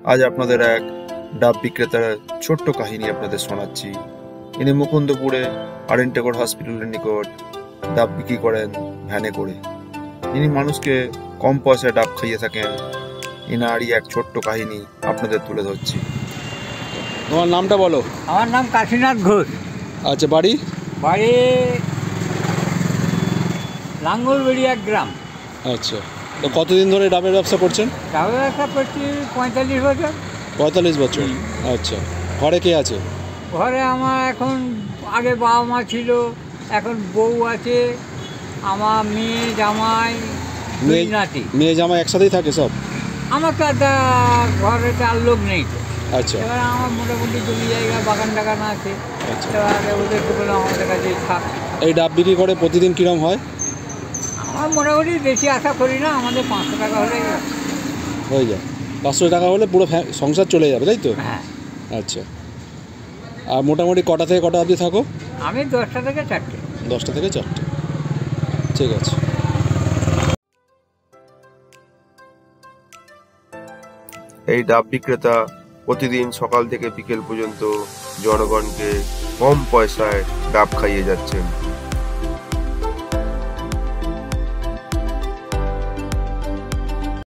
আজ আপনাদের এক ডাব বিক্রেতার ছোট্ট কাহিনী আপনাদের শোনাচ্ছি। ইনি মুকুন্দপুরে আরএন হসপিটালের নিকট ডাব বিক্রি করেন ভ্যানে করে। ইনি মানুষকে কম পয়সায় ডাব খাইয়ে থাকেন। ইনারই এক ছোট্ট কাহিনী আপনাদের তুলে ধরছি। তোমার নামটা বলো। আমার নাম কাশীনাথ ঘোষ। আচ্ছা, বাড়ি? বাড়ি লাঙ্গলবেড়িয়া গ্রাম। আচ্ছা, তো কতদিন ধরে ডাবের ব্যবসা করছেন? ডাবের ব্যবসা করছি 45 বছর। 45 বছর। আচ্ছা, ঘরে কে আছে? ঘরে আমার এখন, আগে বাবা মা ছিল, এখন বউ আছে, আমার মেয়ে জামাই, দুই নাতি। মেয়ে জামাই একসাথেই থাকে সব? আমার তো একটা ঘরে আর লোক নেই তো। আচ্ছা, এবার আমার মোটামুটি জমি জায়গা বাগান টাগান আছে। আচ্ছা। এবার ওদেরকে বলে আমাদের কাছে থাক। এই ডাব বিক্রি করে প্রতিদিন কিরম হয়? আমার মোটামুটি বেশি আশা করি না, আমাদের 500 টাকা হলে হয়ে যায়। 500 টাকা হলে পুরো সংসার চলে যাবে, তাই তো? হ্যাঁ। আচ্ছা, আর মোটামুটি কটা থেকে কটা অবধি থাকো? আমি 10টা থেকে 4টে। 10টা থেকে 4টে, ঠিক আছে। এই ডাব বিক্রেতা প্রতিদিন সকাল থেকে বিকেল পর্যন্ত জনগণকে কম পয়সায় ডাব খাইয়ে যাচ্ছেন।